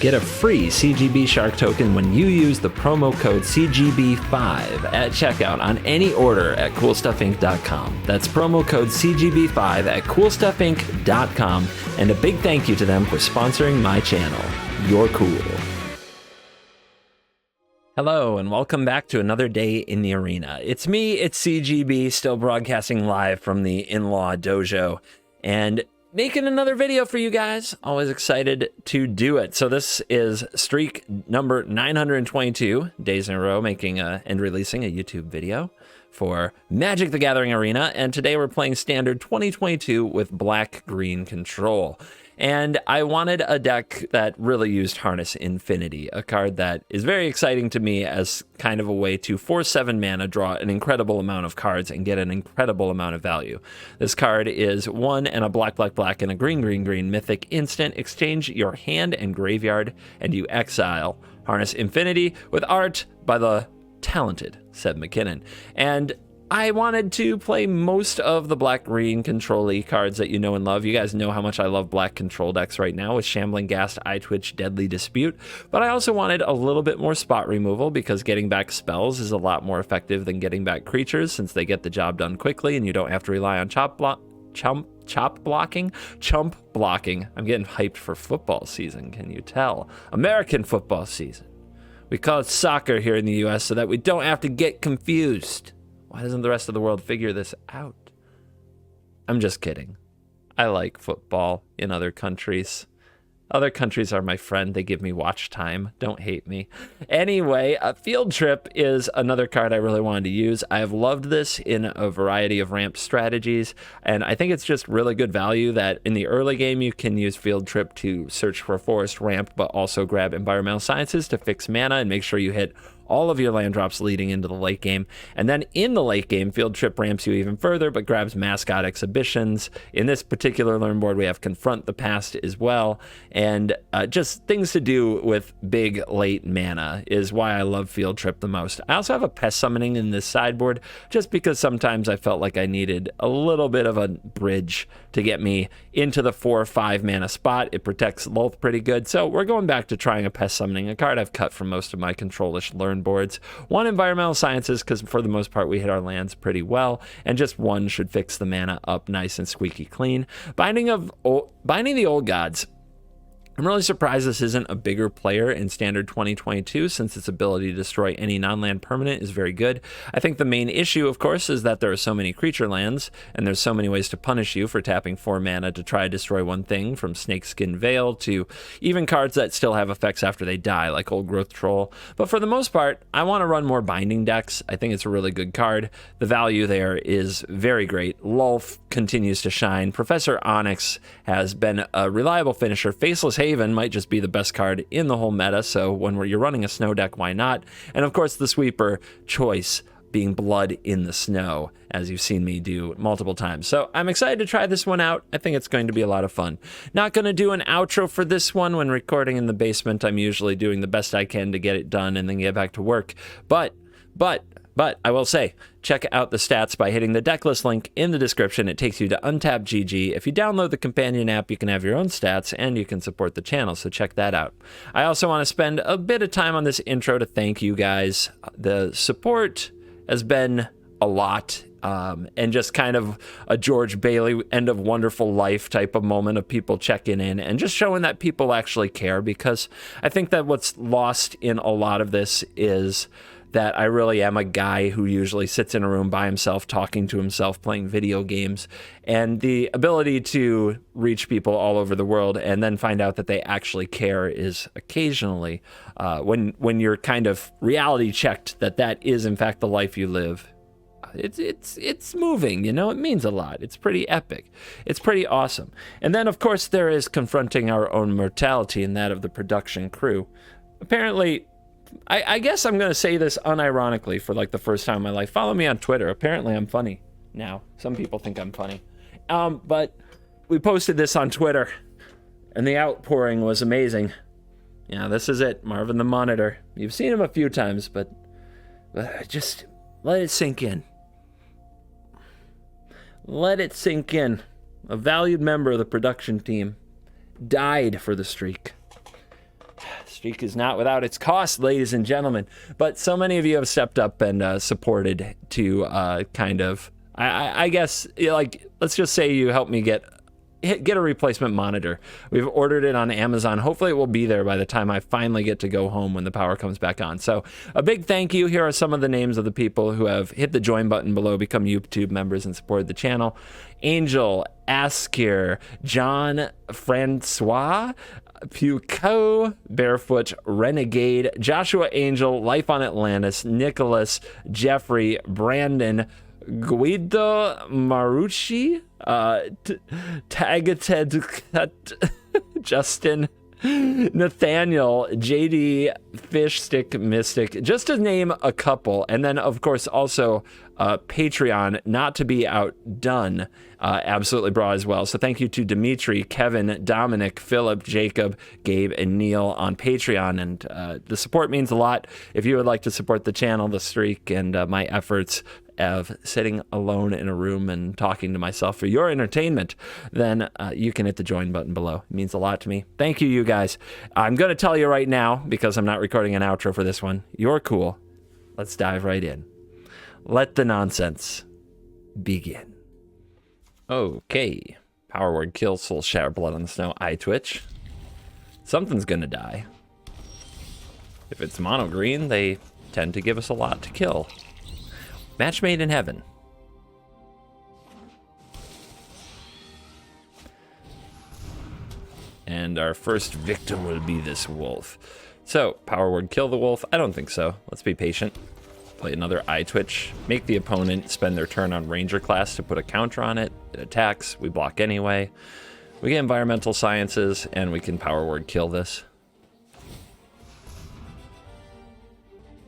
Get a free CGB Shark token when you use the promo code CGB5 at checkout on any order at CoolStuffInc.com. That's promo code CGB5 at CoolStuffInc.com. And a big thank you to them for sponsoring my channel. You're cool. Hello, and welcome back to another day in the arena. It's me, it's CGB, still broadcasting live from the In-Law Dojo, and making another video for you guys. Always excited to do it. So this is streak number 922 days in a row making and releasing a YouTube video for Magic the Gathering Arena, and today we're playing Standard 2022 with black-green control. And I wanted a deck that really used Harness Infinity, a card that is very exciting to me as kind of a way to, for 7 mana, draw an incredible amount of cards and get an incredible amount of value. This card is 1 and a black, and a green mythic instant. Exchange your hand and graveyard, and you exile Harness Infinity with art by the talented Seb McKinnon. And I wanted to play most of the black-green control-y cards that you know and love. You guys know how much I love black control decks right now with Shambling Ghast, Eye Twitch, Deadly Dispute. But I also wanted a little bit more spot removal because getting back spells is a lot more effective than getting back creatures since they get the job done quickly and you don't have to rely on chump blocking. I'm getting hyped for football season, can you tell? American football season. We call it soccer here in the US so that we don't have to get confused. Why doesn't the rest of the world figure this out? I'm just kidding. I like football in other countries. Other countries are my friend. They give me watch time. Don't hate me. Anyway, Field Trip is another card I really wanted to use. I have loved this in a variety of ramp strategies, and I think it's just really good value that in the early game you can use Field Trip to search for forest ramp, but also grab Environmental Sciences to fix mana and make sure you hit all of your land drops leading into the late game. And then in the late game, Field Trip ramps you even further, but grabs Mascot Exhibitions. In this particular learn board, we have Confront the Past as well. And just things to do with big late mana is why I love Field Trip the most. I also have a Pest Summoning in this sideboard, just because sometimes I felt like I needed a little bit of a bridge to get me into the 4 or 5 mana spot. It protects Lolth pretty good. So we're going back to trying a Pest Summoning, a card I've cut from most of my control-ish learn boards. 1 Environmental Sciences, because for the most part we hit our lands pretty well, and just 1 should fix the mana up nice and squeaky clean. Binding the Old Gods. I'm really surprised this isn't a bigger player in Standard 2022 since its ability to destroy any non-land permanent is very good. I think the main issue, of course, is that there are so many creature lands and there's so many ways to punish you for tapping 4 mana to try to destroy one thing, from Snakeskin Veil to even cards that still have effects after they die, like Old Growth Troll. But for the most part, I want to run more binding decks. I think it's a really good card. The value there is very great. Lolth continues to shine. Professor Onyx has been a reliable finisher. Faceless Haven might just be the best card in the whole meta, so when you're running a snow deck, why not? And of course the sweeper choice being Blood in the Snow, as you've seen me do multiple times. So I'm excited to try this one out. I think it's going to be a lot of fun. Not going to do an outro for this one. When recording in the basement, I'm usually doing the best I can to get it done and then get back to work. But I will say, check out the stats by hitting the decklist link in the description. It takes you to Untapped GG. If you download the companion app, you can have your own stats and you can support the channel, so check that out. I also want to spend a bit of time on this intro to thank you guys. The support has been a lot, and just kind of a George Bailey end of Wonderful Life type of moment of people checking in and just showing that people actually care, because I think that what's lost in a lot of this is that I really am a guy who usually sits in a room by himself, talking to himself, playing video games, and the ability to reach people all over the world and then find out that they actually care is occasionally, when you're kind of reality checked that is in fact the life you live. It's moving, you know, it means a lot. It's pretty epic. It's pretty awesome. And then of course there is confronting our own mortality and that of the production crew. Apparently, I guess I'm going to say this unironically for like the first time in my life. Follow me on Twitter. Apparently I'm funny now. Some people think I'm funny. But we posted this on Twitter and the outpouring was amazing. Yeah, this is it. Marvin the Monitor. You've seen him a few times, but just let it sink in. Let it sink in. A valued member of the production team died for the streak. streak is not without its cost, ladies and gentlemen. But so many of you have stepped up and supported to kind of, I guess, like, let's just say you helped me get a replacement monitor. We've ordered it on Amazon. Hopefully it will be there by the time I finally get to go home when the power comes back on. So a big thank you. Here are some of the names of the people who have hit the join button below, become YouTube members, and supported the channel. Angel, Askir, John Francois, Puco, Barefoot, Renegade, Joshua Angel, Life on Atlantis, Nicholas, Jeffrey, Brandon, Guido Marucci, Tagated, Justin, Nathaniel, JD, Fishstick Mystic, just to name a couple. And then, of course, also Patreon, not to be outdone, absolutely bra as well. So thank you to Dimitri, Kevin, Dominic, Philip, Jacob, Gabe, and Neil on Patreon. And the support means a lot. If you would like to support the channel, the streak, and my efforts of sitting alone in a room and talking to myself for your entertainment, then you can hit the join button below. It means a lot to me. Thank you, you guys. I'm going to tell you right now, because I'm not recording an outro for this one, you're cool. Let's dive right in. Let the nonsense begin. Okay. Power word kill, soul shatter, blood on the snow, eye twitch. Something's going to die. If it's mono green, they tend to give us a lot to kill. Match made in heaven. And our first victim will be this wolf. So, power word kill the wolf? I don't think so. Let's be patient. Play another eye twitch. Make the opponent spend their turn on ranger class to put a counter on it. It attacks. We block anyway. We get environmental sciences, and we can power word kill this.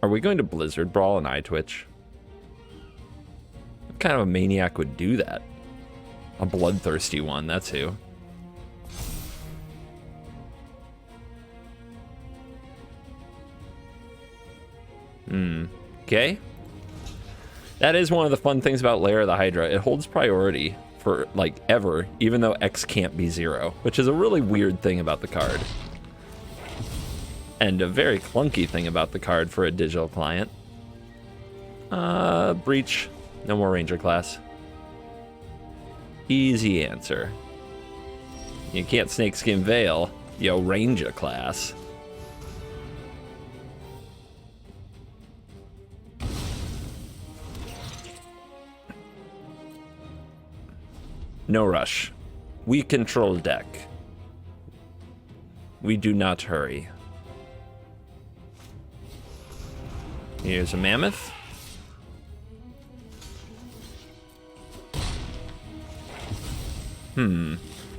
Are we going to blizzard brawl and eye twitch? What kind of a maniac would do that? A bloodthirsty one, that's who. Okay. That is one of the fun things about Lair of the Hydra. It holds priority for, like, ever, even though X can't be 0, which is a really weird thing about the card. And a very clunky thing about the card for a digital client. Breach. No more ranger class. Easy answer. You can't snakeskin veil. Yo, ranger class. No rush. We control deck. We do not hurry. Here's a mammoth.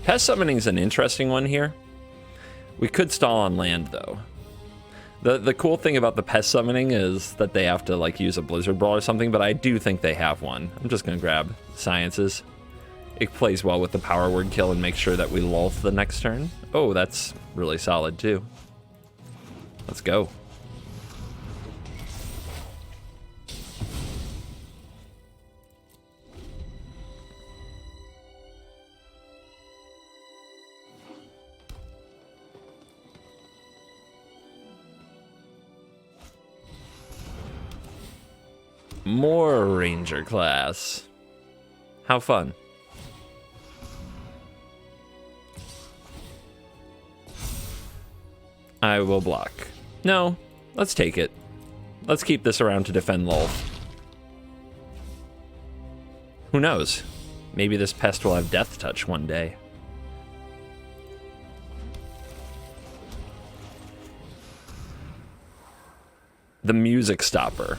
Pest summoning's an interesting one here. We could stall on land, though. The cool thing about the pest summoning is that they have to, like, use a blizzard brawl or something, but I do think they have one. I'm just gonna grab sciences. It plays well with the power word kill and make sure that we lull the next turn. Oh, that's really solid, too. Let's go. More ranger class. How fun. I will block. No, let's take it. Let's keep this around to defend Lulth. Who knows? Maybe this pest will have death touch one day. The music stopper.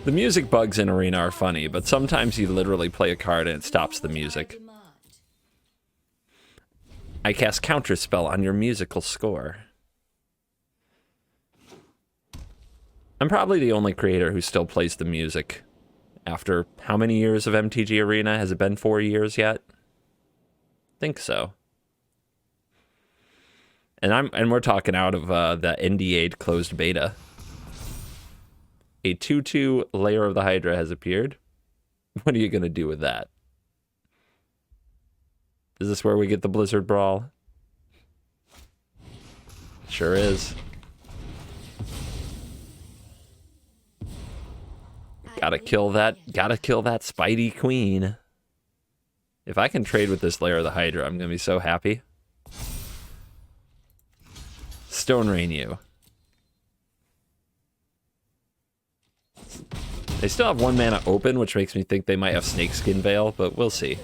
The music bugs in Arena are funny, but sometimes you literally play a card and it stops the music. I cast Counterspell on your musical score. I'm probably the only creator who still plays the music. After how many years of MTG Arena? Has it been 4 years yet? I think so. And we're talking out of the NDA'd closed beta. A 2/2 Lair of the Hydra has appeared. What are you going to do with that? Is this where we get the Blizzard Brawl? Sure is. Gotta kill that Spidey Queen. If I can trade with this Lair of the Hydra, I'm gonna be so happy. Stone Rain you. They still have 1 mana open, which makes me think they might have Snakeskin Veil, but we'll see.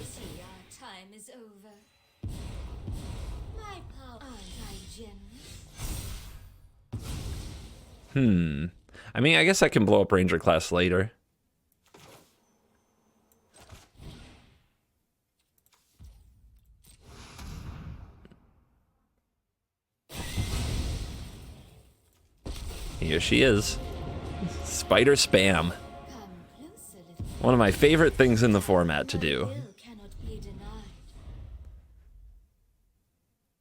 I mean, I guess I can blow up Ranger class later. Here she is. Spider Spam. One of my favorite things in the format to do.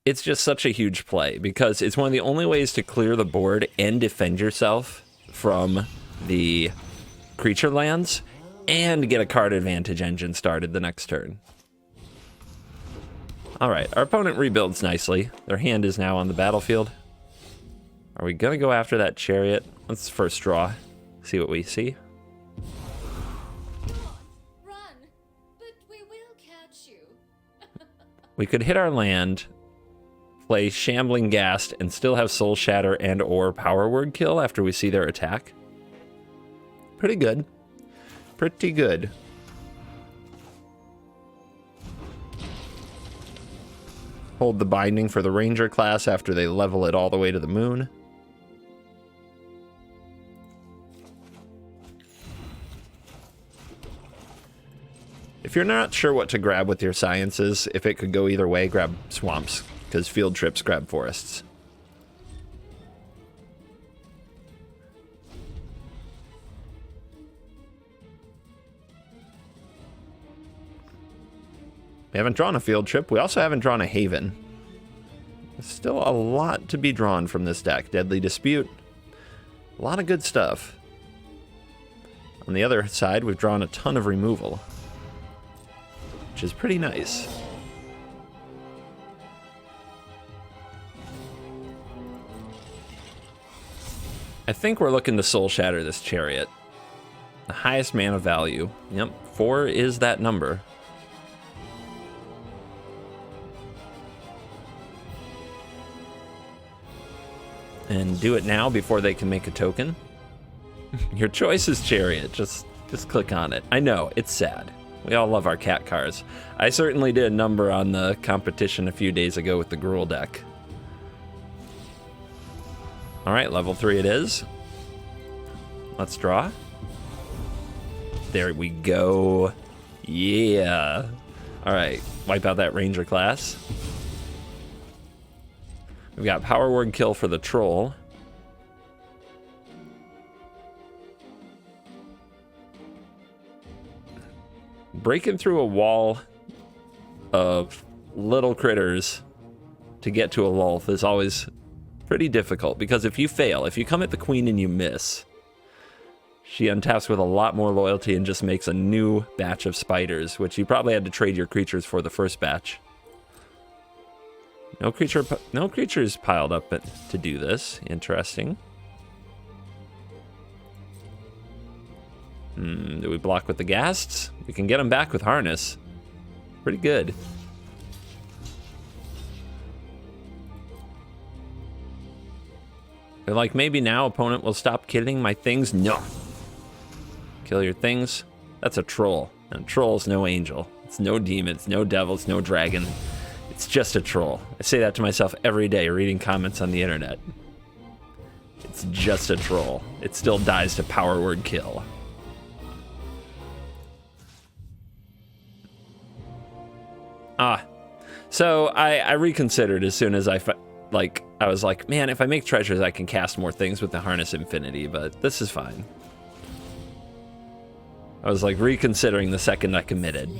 It's just such a huge play because it's one of the only ways to clear the board and defend yourself from the creature lands and get a card advantage engine started the next turn. All right, our opponent rebuilds nicely. Their hand is now on the battlefield. Are we gonna go after that chariot? Let's first draw, see what we see. Run, but we will catch you. We could hit our land, play Shambling Ghast, and still have Soul Shatter and or Power Word Kill after we see their attack. Pretty good. Pretty good. Hold the Binding for the Ranger class after they level it all the way to the moon. If you're not sure what to grab with your sciences, if it could go either way, grab swamps, because field trips grab forests. We haven't drawn a field trip. We also haven't drawn a haven. There's still a lot to be drawn from this deck. Deadly Dispute. A lot of good stuff. On the other side, we've drawn a ton of removal, which is pretty nice. I think we're looking to Soul Shatter this chariot. The highest mana value. Yep, 4 is that number. And do it now before they can make a token. Your choice is chariot. Just click on it. I know, it's sad. We all love our cat cars. I certainly did a number on the competition a few days ago with the Gruul deck. All right, level 3 it is. Let's draw. There we go. Yeah. All right, wipe out that Ranger class. We've got Power Word Kill for the Troll. Breaking through a wall of little critters to get to a Lolth is always pretty difficult, because if you fail, if you come at the Queen and you miss, she untaps with a lot more loyalty and just makes a new batch of spiders, which you probably had to trade your creatures for the first batch. No creatures piled up to do this. Interesting. Do we block with the Ghasts? We can get them back with Harness. Pretty good. They're like, maybe now opponent will stop killing my things. No. Kill your things. That's a troll. And a troll's no angel. It's no demon. It's no devil. It's no dragon. It's just a troll. I say that to myself every day reading comments on the internet. It's just a troll. It still dies to Power Word Kill. So I reconsidered as soon as I was like, man, if I make treasures, I can cast more things with the Harness Infinity, but this is fine. I was like reconsidering the second I committed.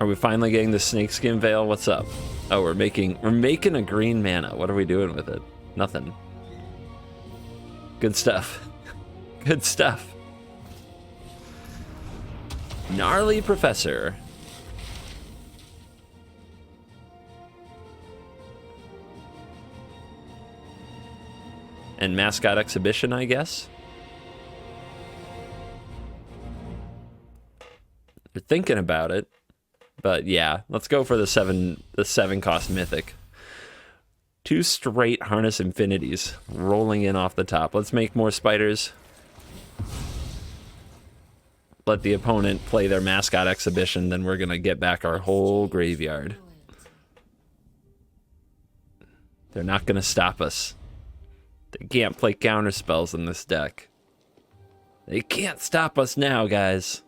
Are we finally getting the Snakeskin Veil? What's up? Oh, we're making a green mana. What are we doing with it? Nothing. Good stuff. Good stuff. Gnarly Professor. and Mascot Exhibition, I guess. You're thinking about it, but yeah, let's go for the 7 cost Mythic. 2 straight Harness Infinities rolling in off the top. Let's make more spiders. Let the opponent play their Mascot Exhibition, then we're gonna get back our whole graveyard. They're not gonna stop us. They can't play counter spells in this deck. They can't stop us now, guys.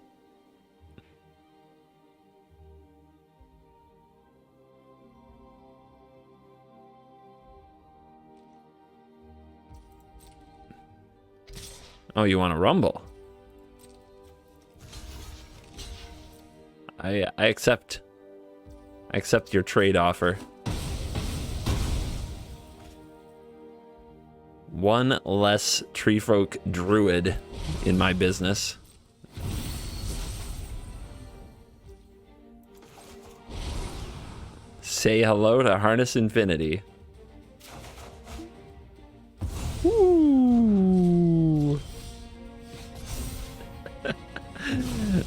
Oh, you want to rumble? I accept. I accept your trade offer. One less Treefolk Druid in my business. Say hello to Harness Infinity. Ooh.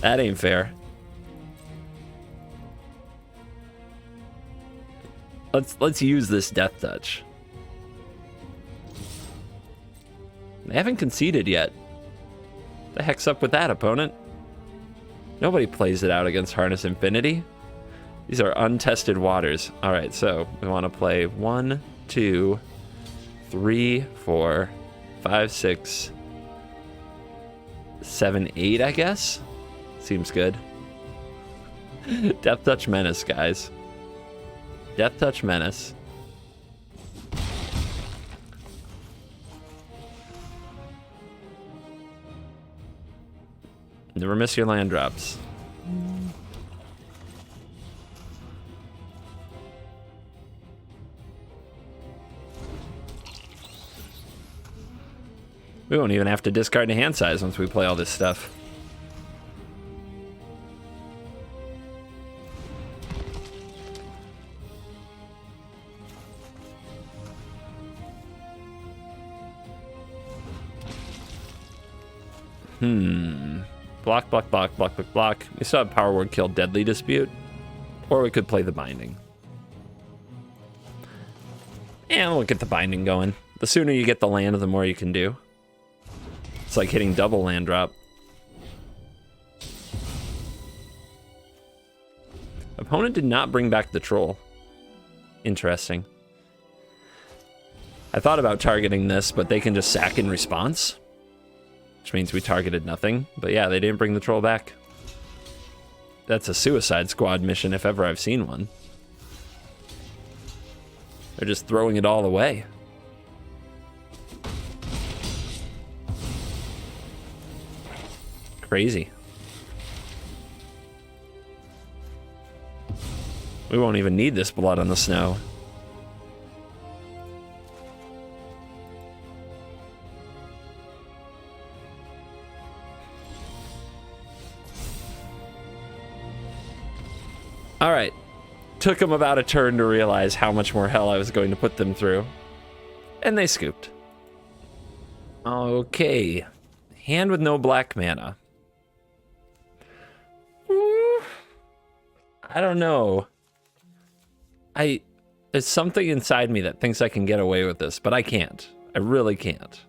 That ain't fair. Let's use this Death Touch. They haven't conceded yet. The heck's up with that, opponent? Nobody plays it out against Harness Infinity. These are untested waters. All right, so we want to play 1, 2, 3, 4, 5, 6, 7, 8, I guess? Seems good. Death Touch Menace, guys. Death Touch Menace. Never miss your land drops. We won't even have to discard a hand size once we play all this stuff. Block, block, block, block, block, block. We still have Power Word Kill Deadly Dispute. Or we could play the Binding. And we'll get the Binding going. The sooner you get the land, the more you can do. It's like hitting double land drop. Opponent did not bring back the Troll. Interesting. I thought about targeting this, but they can just sack in response. Which means we targeted nothing. But yeah, they didn't bring the Troll back. That's a Suicide Squad mission if ever I've seen one. They're just throwing it all away. Crazy. We won't even need this Blood on the Snow. All right. Took them about a turn to realize how much more hell I was going to put them through. And they scooped. Okay. Hand with no black mana. I don't know. There's something inside me that thinks I can get away with this, but I can't. I really can't.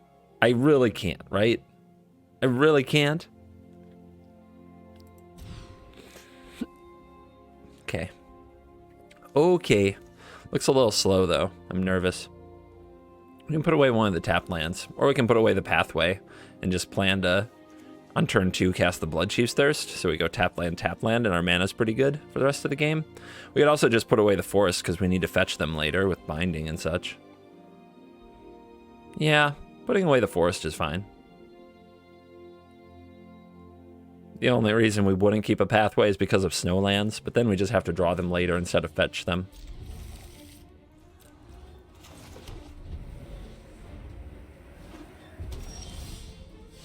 I really can't, right? I really can't. Okay. Okay. Looks a little slow, though. I'm nervous. We can put away one of the tap lands, or we can put away the Pathway and just plan to, on turn 2, cast the Bloodchief's Thirst. So we go tap land, and our mana's pretty good for the rest of the game. We could also just put away the Forest because we need to fetch them later with Binding and such. Yeah, putting away the Forest is fine. The only reason we wouldn't keep a Pathway is because of Snowlands, but then we just have to draw them later instead of fetch them.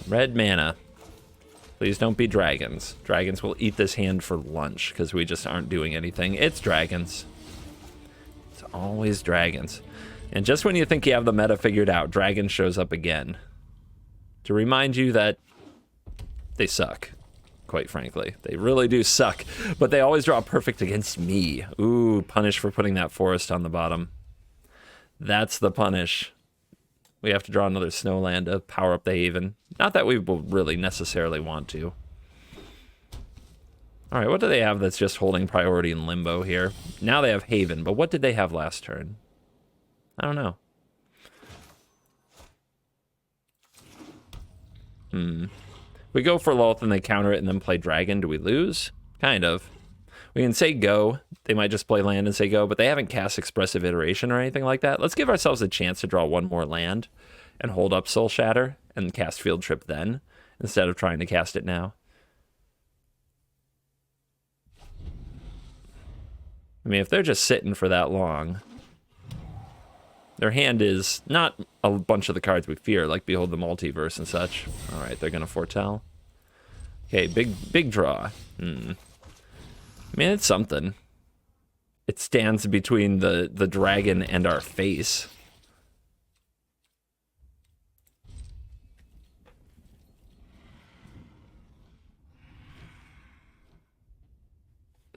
Red mana. Please don't be dragons. Dragons will eat this hand for lunch because we just aren't doing anything. It's dragons. It's always dragons. And just when you think you have the meta figured out, Dragon shows up again. To remind you that they suck, quite frankly. They really do suck, but they always draw perfect against me. Ooh, punish for putting that forest on the bottom. That's the punish. We have to draw another snowland to power up the Haven. Not that we will really necessarily want to. All right, what do they have that's just holding priority in limbo here? Now they have Haven, but what did they have last turn? I don't know. We go for Lolth and they counter it and then play Dragon. Do we lose? Kind of. We can say go. They might just play land and say go, but they haven't cast Expressive Iteration or anything like that. Let's give ourselves a chance to draw one more land and hold up Soul Shatter and cast Field Trip then, instead of trying to cast it now. I mean, if they're just sitting for that long, their hand is not a bunch of the cards we fear, like Behold the Multiverse and such. All right, they're going to foretell. Okay, big draw. I mean, it's something. It stands between the dragon and our face.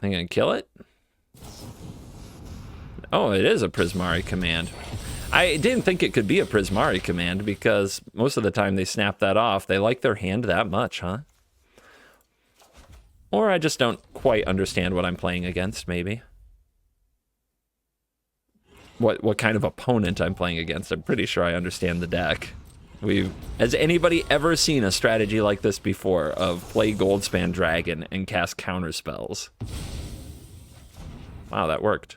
I'm going to kill it? Oh, it is a Prismari command. I didn't think it could be a Prismari command because most of the time they snap that off. They like their hand that much, huh? Or I just don't quite understand what I'm playing against, maybe. What kind of opponent I'm playing against. I'm pretty sure I understand the deck. Has anybody ever seen a strategy like this before of play Goldspan Dragon and cast counter spells? Wow, that worked.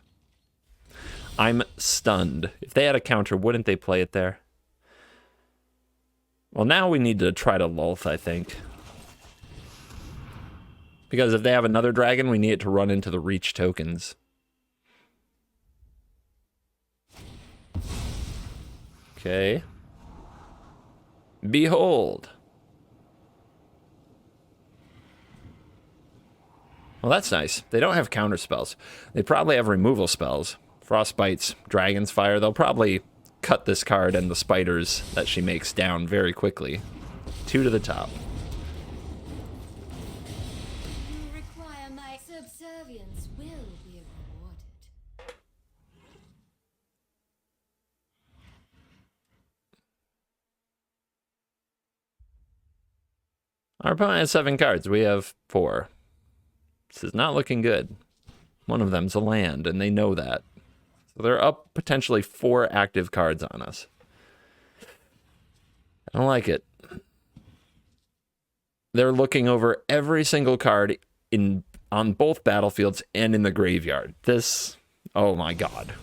I'm stunned. If they had a counter, wouldn't they play it there? Well, now we need to try to Lolth, I think. Because if they have another dragon, we need it to run into the reach tokens. Okay. Behold. Well, that's nice. They don't have counter spells. They probably have removal spells. Frostbites, Dragon's Fire. They'll probably cut this card and the spiders that she makes down very quickly. 2 to the top. You require my subservience will be rewarded. Our opponent has 7 cards. We have 4. This is not looking good. One of them's a land, and they know that. So they're up potentially 4 active cards on us. I don't like it. They're looking over every single card on both battlefields and in the graveyard. This, oh my god.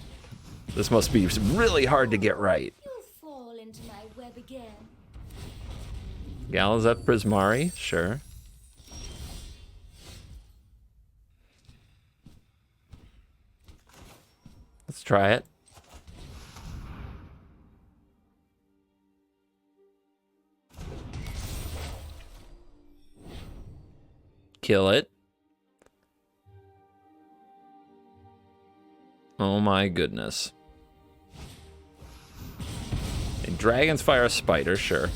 This must be really hard to get right. You'll fall into my web again. Galazeth Prismari, sure. Let's try it. Kill it. Oh my goodness. A Dragon's Fire Spider, sure.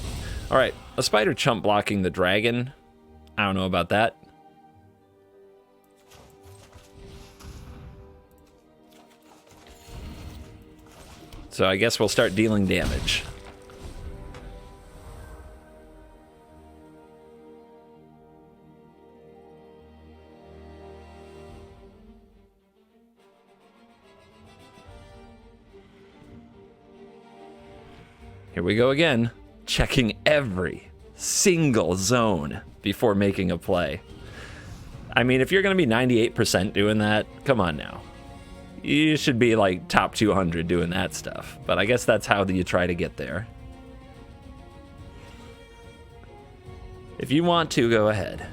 Alright, a spider chump blocking the dragon. I don't know about that. So I guess we'll start dealing damage. Here we go again, checking every single zone before making a play. I mean, if you're going to be 98% doing that, come on now. You should be like top 200 doing that stuff. But I guess that's how you try to get there. If you want to, go ahead.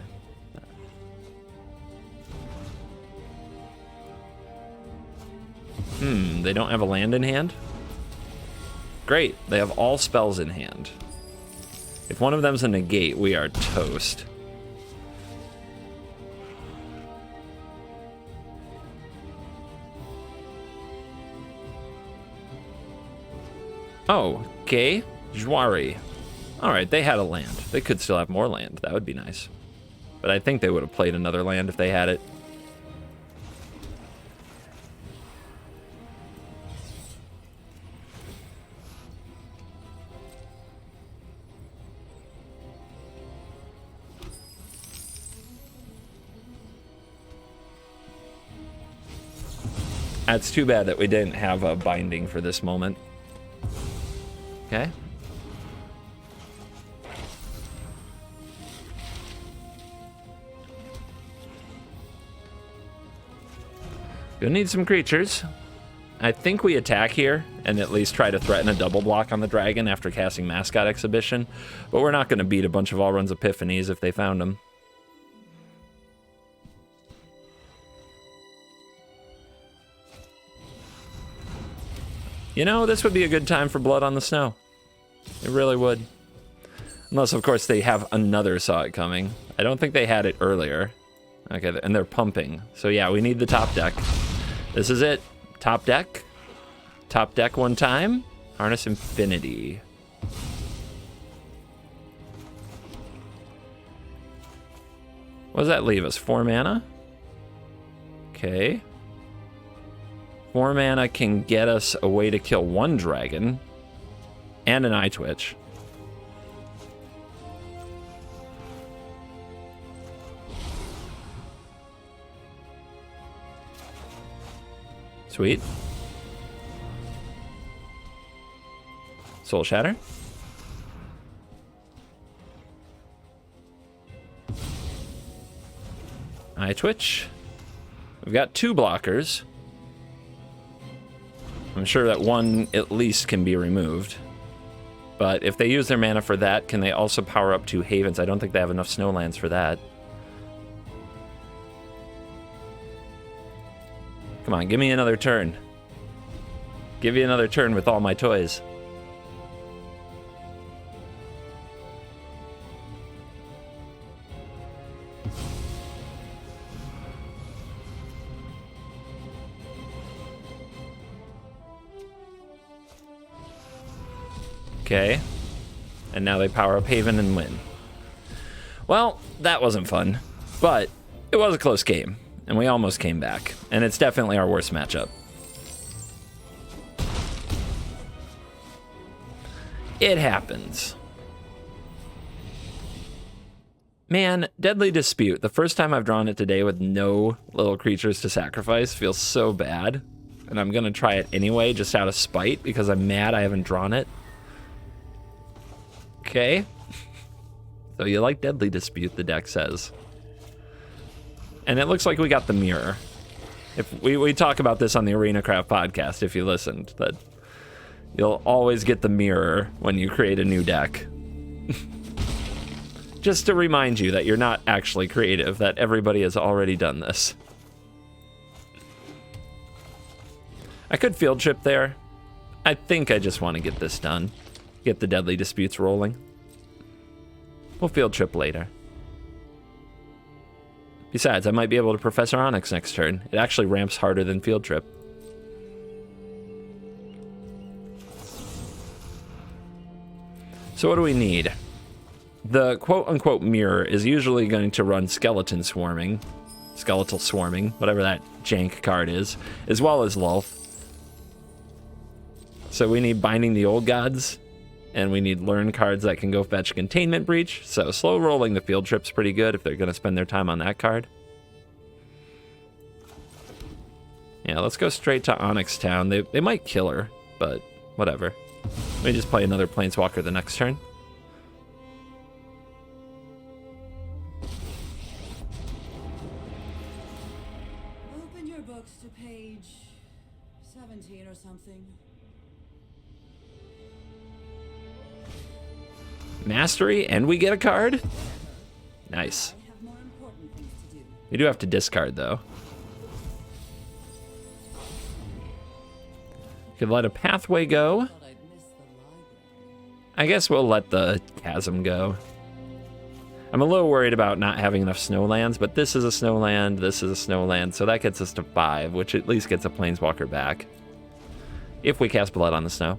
They don't have a land in hand? Great, they have all spells in hand. If one of them's a negate, we are toast. Oh, okay. Jwari. All right, they had a land. They could still have more land. That would be nice. But I think they would have played another land if they had it. It's too bad that we didn't have a binding for this moment. Okay. Gonna need some creatures. I think we attack here and at least try to threaten a double block on the dragon after casting Mascot Exhibition, but we're not gonna beat a bunch of Alrund's Epiphanies if they found them. You know, this would be a good time for Blood on the Snow. It really would. Unless, of course, they have another Saw It Coming. I don't think they had it earlier. Okay, and they're pumping. So yeah, we need the top deck. This is it. Top deck. Top deck one time. Harness Infinity. What does that leave us? 4 mana? Okay. 4 mana can get us a way to kill 1 dragon and an Eye Twitch. Sweet. Soul Shatter. Eye Twitch. We've got 2 blockers. I'm sure that 1 at least can be removed. But if they use their mana for that, can they also power up 2 Havens? I don't think they have enough Snowlands for that. Come on, give me another turn. Give you another turn with all my toys. Okay. And now they power up Haven and win. Well, that wasn't fun, but it was a close game, and we almost came back, and it's definitely our worst matchup. It happens. Man, Deadly Dispute, the first time I've drawn it today with no little creatures to sacrifice feels so bad, and I'm gonna try it anyway just out of spite because I'm mad I haven't drawn it. Okay. So you like Deadly Dispute, the deck says. And it looks like we got the mirror. If we talk about this on the Arena Craft podcast, if you listened, that you'll always get the mirror when you create a new deck. Just to remind you that you're not actually creative, that everybody has already done this. I could field trip there. I think I just want to get this done. Get the Deadly Disputes rolling. We'll field trip later. Besides, I might be able to Professor Onyx next turn. It actually ramps harder than field trip. So what do we need? The quote-unquote mirror is usually going to run skeletal swarming, whatever that jank card is, as well as Lulth. So we need Binding the Old Gods, and we need learn cards that can go fetch Containment Breach. So slow rolling the field trip's pretty good if they're going to spend their time on that card. Yeah, let's go straight to Onyx Town. They might kill her, but whatever. Let me just play another Planeswalker the next turn. Open your books to page 17 or something. Mastery, and we get a card? Nice. I have more important things to do. You do have to discard, though. Could let a Pathway go. Thought I'd miss the library. I guess we'll let the Chasm go. I'm a little worried about not having enough Snowlands, but this is a Snowland, this is a Snowland, so that gets us to 5, which at least gets a Planeswalker back. If we cast Blood on the Snow.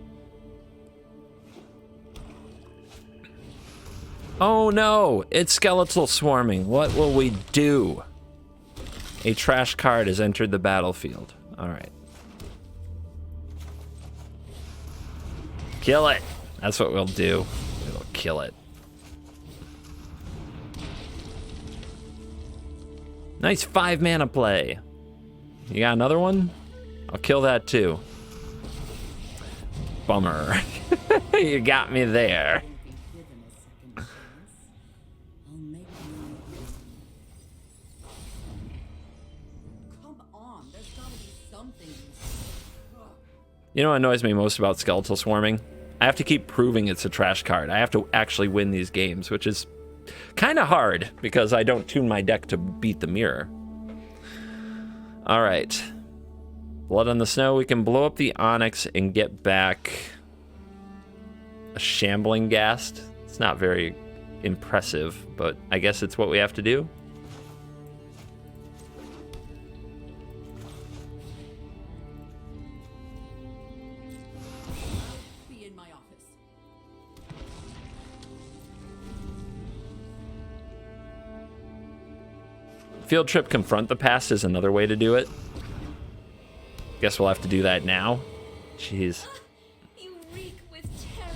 Oh no, it's skeletal swarming. What will we do? A trash card has entered the battlefield. All right. Kill it. That's what we'll do. We'll kill it. Nice 5 mana play. You got another one? I'll kill that too. Bummer. You got me there. You know what annoys me most about skeletal swarming? I have to keep proving it's a trash card. I have to actually win these games, which is kind of hard because I don't tune my deck to beat the mirror. All right. Blood on the Snow. We can blow up the Onyx and get back a Shambling Ghast. It's not very impressive, but I guess it's what we have to do. Field trip confront the past is another way to do it. Guess we'll have to do that now. Jeez. You reek with terror.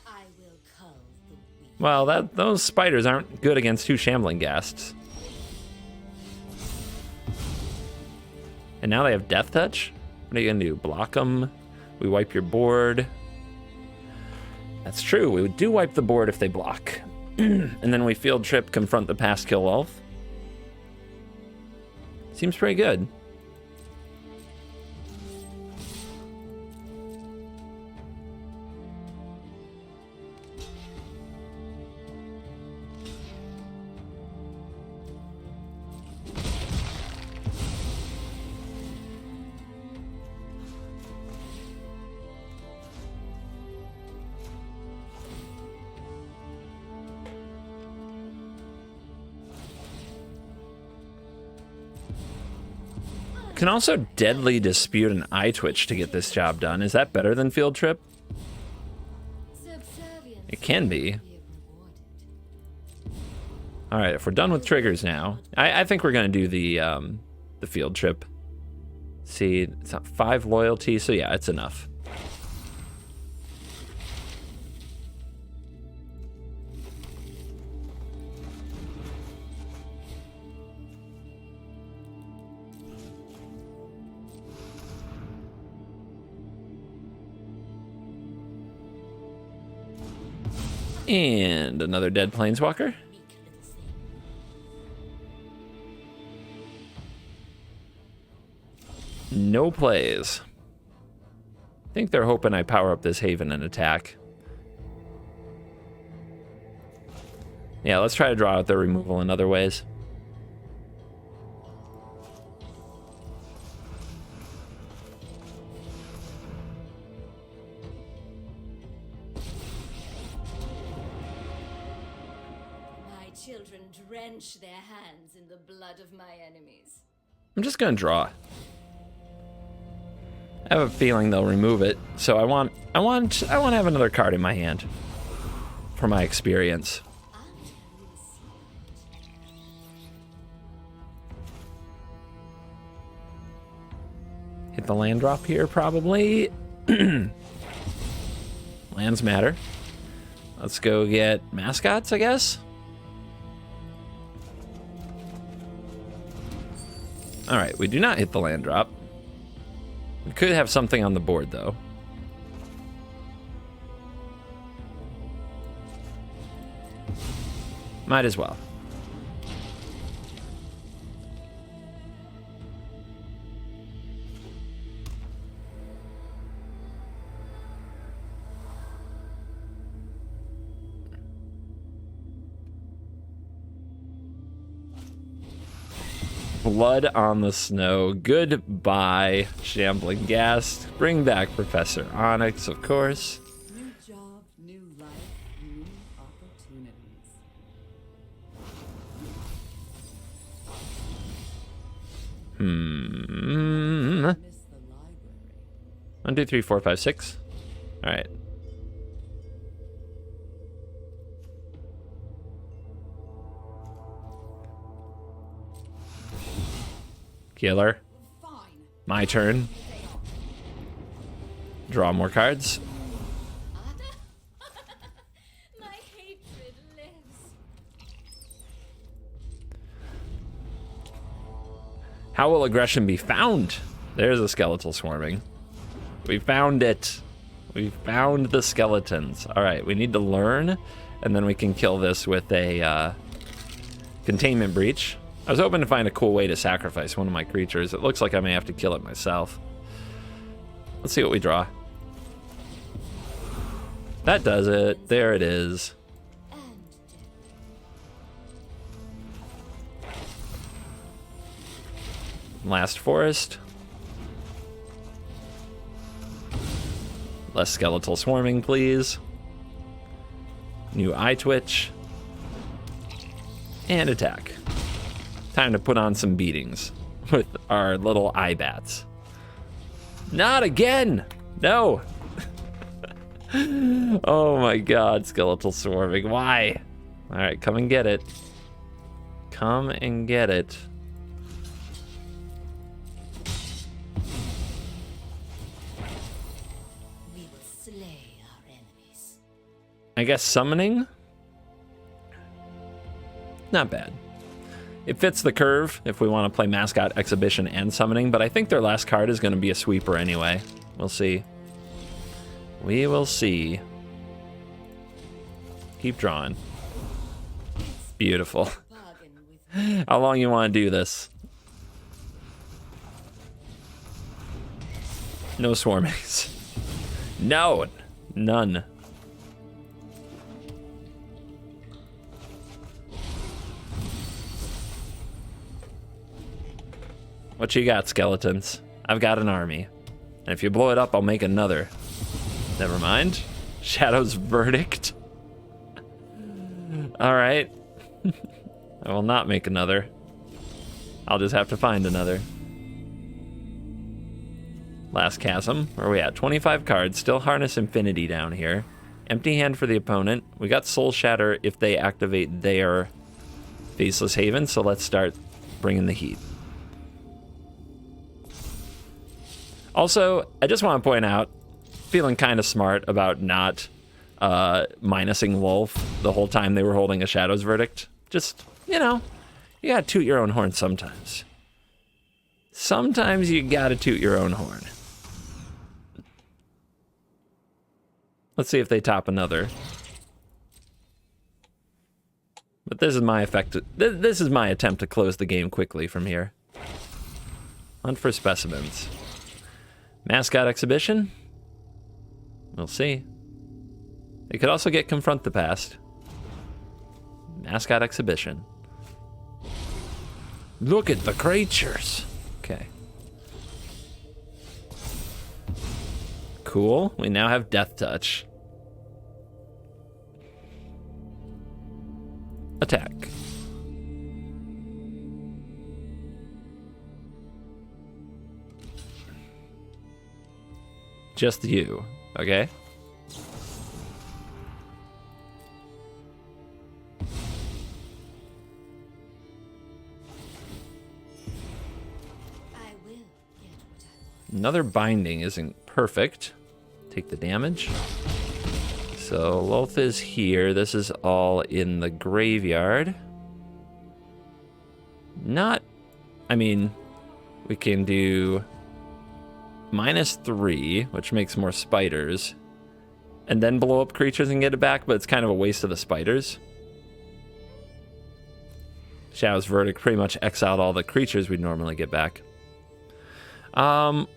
I will cull the weak. Well, those spiders aren't good against 2 Shambling Ghasts. And now they have Death Touch? What are you gonna do? Block them? We wipe your board? That's true, we do wipe the board if they block. And then we field trip, confront the past, kill Elf. Seems pretty good. Can also Deadly Dispute and Eye Twitch to get this job done. Is that better than Field Trip? It can be. All right, if we're done with triggers now, I think we're gonna do the Field Trip. See, it's not 5 loyalty, so yeah, it's enough. And another dead planeswalker. No plays. I think they're hoping I power up this Haven and attack. Yeah, let's try to draw out their removal in other ways. Children drench their hands in the blood of my enemies. I'm just gonna draw. I have a feeling they'll remove it, so I want to have another card in my hand for my experience. Hit the land drop here, probably. Lands matter. Let's go get mascots, I guess. All right, we do not hit the land drop. We could have something on the board, though. Might as well. Blood on the Snow. Goodbye, Shambling Ghast. Bring back Professor Onyx, of course. New job, new life, new opportunities. Miss the library. 1, 2, 3, 4, 5, 6. All right. Killer. Fine. My turn. Draw more cards. My hatred lives. How will aggression be found? There's a skeletal swarming. We found it. We found the skeletons. All right, we need to learn, and then we can kill this with a containment breach. I was hoping to find a cool way to sacrifice one of my creatures. It looks like I may have to kill it myself. Let's see what we draw. That does it. There it is. Last forest. Less skeletal swarming, please. New eye twitch. And attack. Time to put on some beatings with our little eye bats. Not again! No! Oh my god, skeletal swarming. Why? Alright, come and get it. Come and get it. We will slay our enemies. I guess summoning? Not bad. It fits the curve if we want to play Mascot, Exhibition, and Summoning, but I think their last card is going to be a sweeper anyway. We'll see. We will see. Keep drawing. Beautiful. How long you want to do this? No swarmings. No, none. What you got, skeletons? I've got an army. And if you blow it up, I'll make another. Never mind. Shadow's verdict. Alright. I will not make another. I'll just have to find another. Last chasm. Where are we at? 25 cards. Still Harness Infinity down here. Empty hand for the opponent. We got Soul Shatter if they activate their Faceless Haven, so let's start bringing the heat. Also, I just want to point out, feeling kind of smart about not minusing Wolf the whole time they were holding a Shadow's Verdict. Just, you know, you gotta toot your own horn sometimes. Sometimes you gotta toot your own horn. Let's see if they top another. But this is my effect. This is my attempt to close the game quickly from here. Hunt for specimens. Mascot Exhibition? We'll see. They could also get Confront the Past. Mascot Exhibition. Look at the creatures. Okay. Cool. We now have Death Touch. Attack. Just you, okay? I will get what I want. Another binding isn't perfect. Take the damage. So Loth is here. This is all in the graveyard. Not, I mean, we can do -3, which makes more spiders, and then blow up creatures and get it back, but it's kind of a waste of the spiders. Shadow's Verdict pretty much exiled all the creatures we'd normally get back.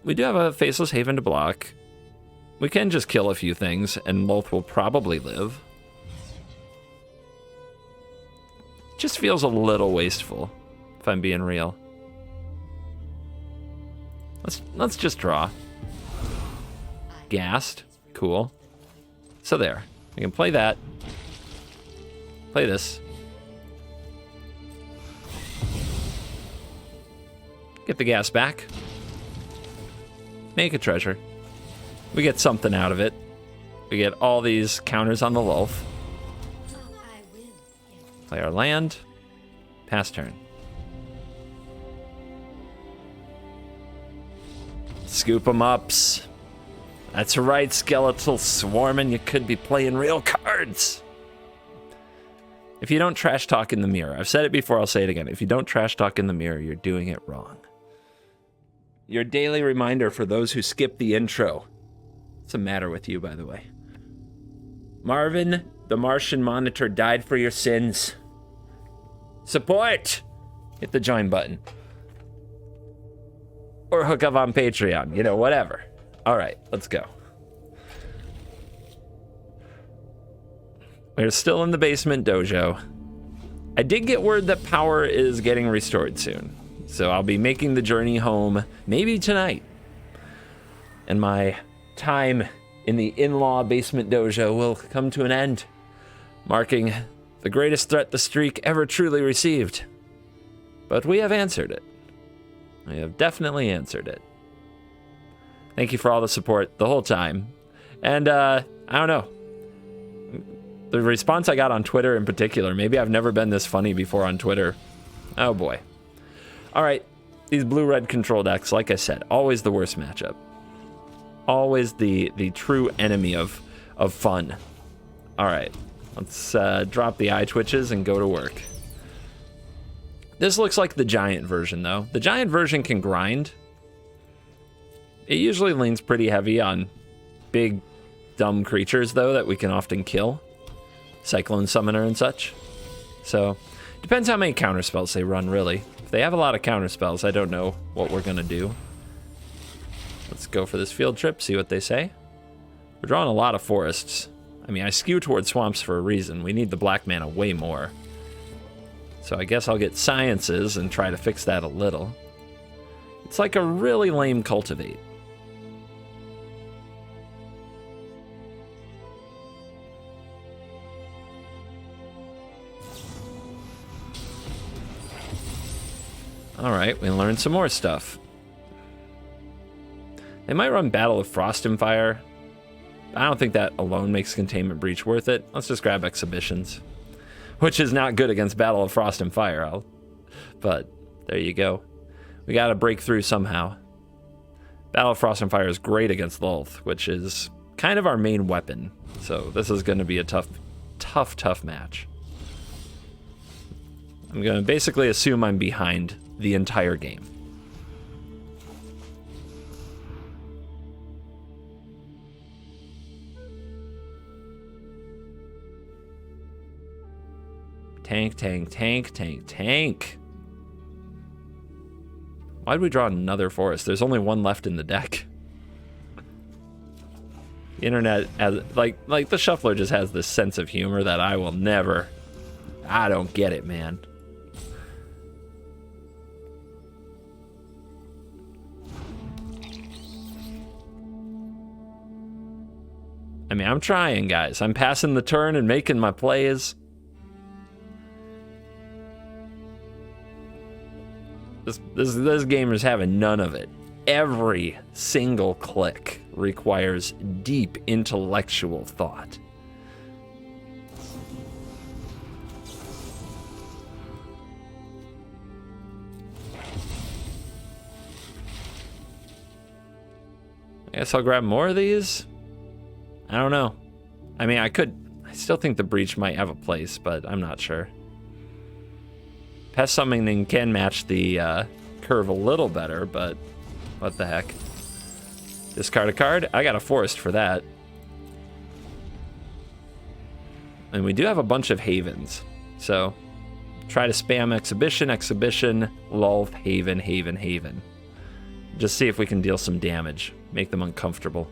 We do have a Faceless Haven to block. We can just kill a few things, and Loth will probably live. Just feels a little wasteful, if I'm being real. Let's just draw. Gassed. Cool. So there. We can play that. Play this. Get the gas back. Make a treasure. We get something out of it. We get all these counters on the Loth. I will get Play our land. Pass turn. Scoop 'em ups. That's right, skeletal swarming. You could be playing real cards. If you don't trash talk in the mirror, I've said it before, I'll say it again. If you don't trash talk in the mirror, you're doing it wrong. Your daily reminder for those who skip the intro. What's the matter with you, by the way? Marvin, the Martian Monitor, died for your sins. Support! Hit the join button. Or hook up on Patreon, you know, whatever. All right, let's go. We're still in the basement dojo. I did get word that power is getting restored soon. So I'll be making the journey home, maybe tonight. And my time in the in-law basement dojo will come to an end, marking the greatest threat the streak ever truly received. But we have answered it. We have definitely answered it. Thank you for all the support the whole time. And I don't know. The response I got on Twitter in particular, maybe I've never been this funny before on Twitter. Oh boy. All right, these blue-red control decks, like I said, always the worst matchup. Always the true enemy of fun. All right, let's drop the eye twitches and go to work. This looks like the giant version, though. The giant version can grind. It usually leans pretty heavy on big, dumb creatures, though, that we can often kill. Cyclone Summoner and such. So, depends how many counterspells they run, really. If they have a lot of counterspells, I don't know what we're gonna do. Let's go for this field trip, see what they say. We're drawing a lot of forests. I mean, I skew towards swamps for a reason. We need the black mana way more. So I guess I'll get sciences and try to fix that a little. It's like a really lame cultivate. All right, we learned some more stuff. They might run Battle of Frost and Fire. I don't think that alone makes Containment Breach worth it. Let's just grab Exhibitions, which is not good against Battle of Frost and Fire. But there you go. We got to break through somehow. Battle of Frost and Fire is great against Lulth, which is kind of our main weapon. So this is going to be a tough match. I'm going to basically assume I'm behind the entire game. Tank, tank, tank, tank, tank. Why'd we draw another forest? There's only one left in the deck. The internet has, like the shuffler just has this sense of humor that I will never. I don't get it, man. I mean, I'm trying, guys. I'm passing the turn and making my plays. This game is having none of it. Every single click requires deep intellectual thought. I guess I'll grab more of these. I don't know. I mean, I still think the Breach might have a place, but I'm not sure. Pest Summoning can match the curve a little better, but what the heck. Discard a card. I got a forest for that. And we do have a bunch of havens. So try to spam Exhibition, Exhibition, Lulth, Haven, Haven, Haven. Just see if we can deal some damage. Make them uncomfortable.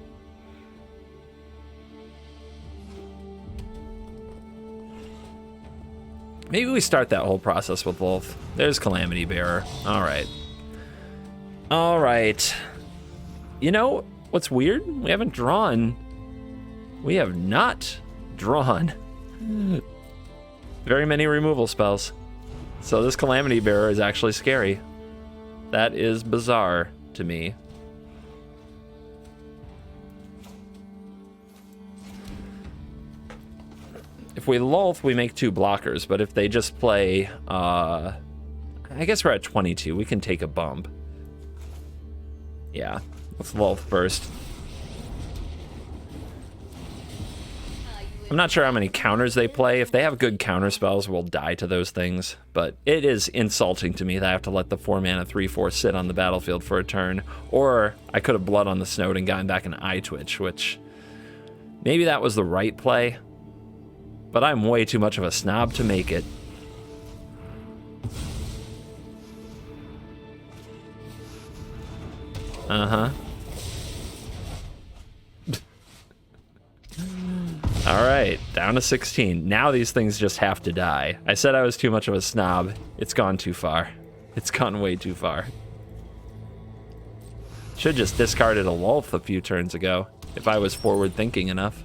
Maybe we start that whole process with Lulth. There's Calamity Bearer. All right. All right. You know what's weird? We have not drawn very many removal spells. So this Calamity Bearer is actually scary. That is bizarre to me. If we Lulth, we make 2 blockers, but if they just play, I guess we're at 22. We can take a bump. Yeah, with Lulth first. I'm not sure how many counters they play. If they have good counter spells, we'll die to those things. But it is insulting to me that I have to let the 4-mana 3/4 sit on the battlefield for a turn. Or I could have Blood on the Snow and gotten back an Eye Twitch, which maybe that was the right play. But I'm way too much of a snob to make it. Uh-huh. All right, down to 16. Now these things just have to die. I said I was too much of a snob. It's gone too far. It's gone way too far. Should just discarded a Lulth a few turns ago, if I was forward thinking enough.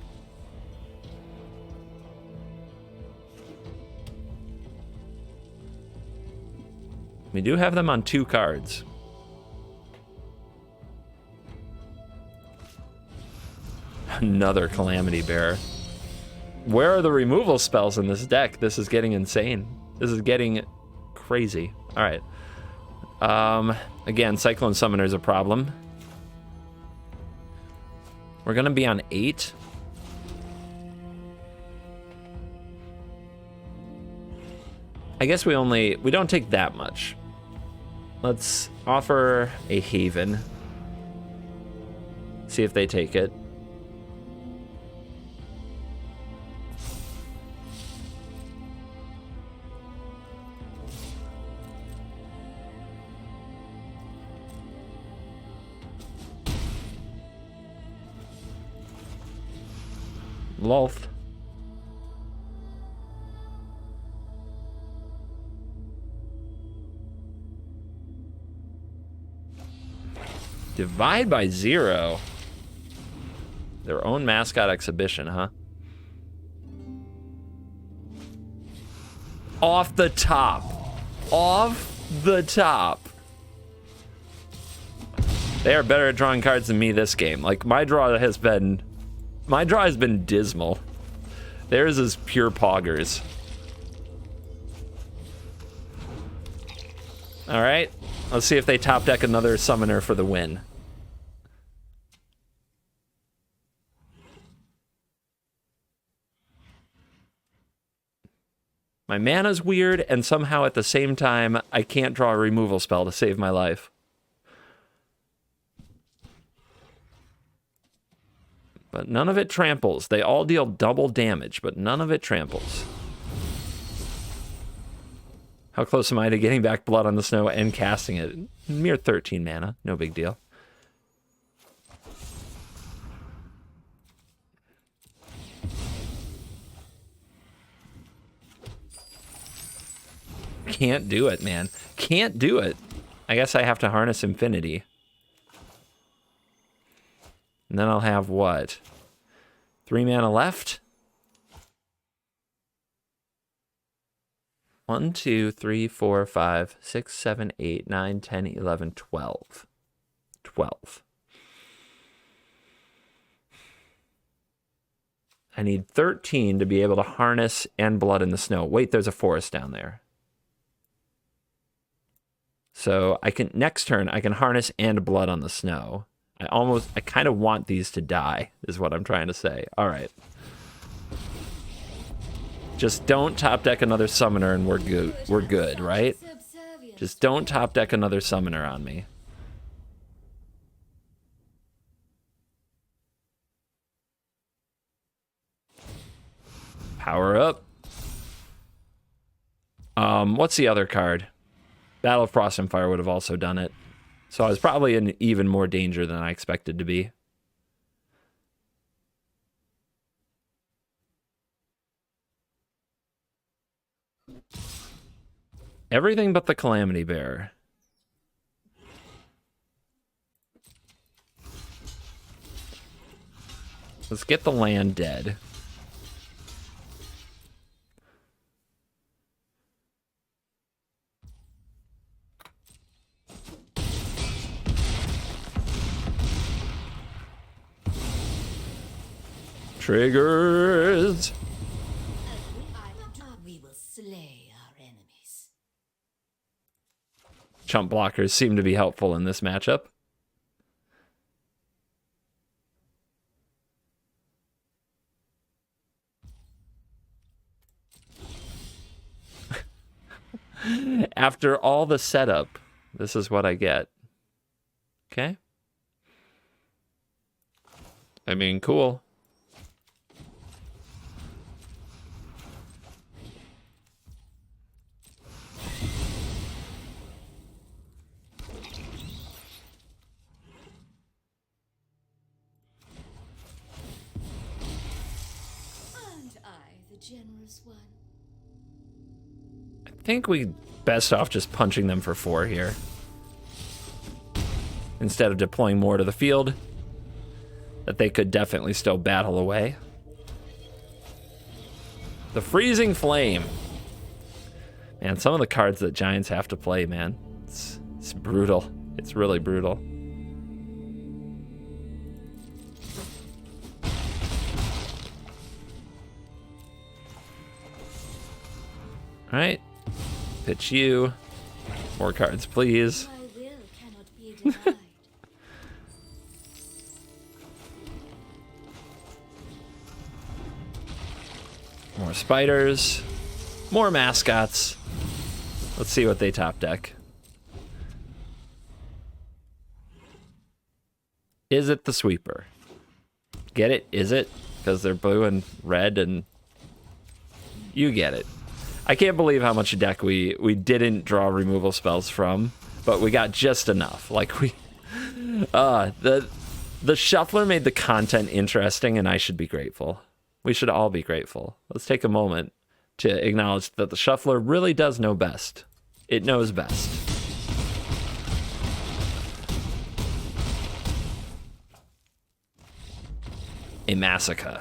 We do have them on 2 cards. Another Calamity Bearer. Where are the removal spells in this deck? This is getting insane. This is getting crazy. All right. Again, Cyclone Summoner is a problem. We're gonna be on 8. I guess we don't take that much. Let's offer a Haven. See if they take it. Lulth. Divide by 0. Their own mascot exhibition, huh? Off the top. Off the top. They are better at drawing cards than me this game. Like, my draw has been dismal. Theirs is pure poggers. All right, let's see if they top deck another summoner for the win. My mana's weird, and somehow at the same time, I can't draw a removal spell to save my life. But none of it tramples. They all deal double damage, but none of it tramples. How close am I to getting back Blood on the Snow and casting it? Mere 13 mana, no big deal. Can't do it, man. Can't do it. I guess I have to harness Infinity. And then I'll have what? 3 mana left? 1, 2, 3, 4, 5, 6, 7, 8, 9, 10, 11, 12. 12. I need 13 to be able to harness and Blood in the Snow. Wait, there's a forest down there. So I can, next turn, I can harness and Blood on the Snow. I kind of want these to die, is what I'm trying to say. All right. Just don't top deck another summoner and we're good. We're good, right? Just don't top deck another summoner on me. Power up. What's the other card? Battle of Frost and Fire would have also done it. So I was probably in even more danger than I expected to be. Everything but the Calamity Bearer. Let's get the land dead. Triggers. We will slay our enemies. Chump blockers seem to be helpful in this matchup. After all the setup, this is what I get. Okay. I mean, cool. Aren't I the generous one? I think we best off just punching them for 4 here. Instead of deploying more to the field that they could definitely still battle away. The Freezing Flame. Man, some of the cards that Giants have to play, man. It's brutal. It's really brutal. All right. Pitch you. More cards, please. My will cannot be denied. More spiders. More mascots. Let's see what they top deck. Is it the sweeper? Get it? Is it? Because they're blue and red and... You get it. I can't believe how much deck we didn't draw removal spells from, but we got just enough. Like we... the shuffler made the content interesting, and I should be grateful. We should all be grateful. Let's take a moment to acknowledge that the shuffler really does know best. It knows best. A massacre.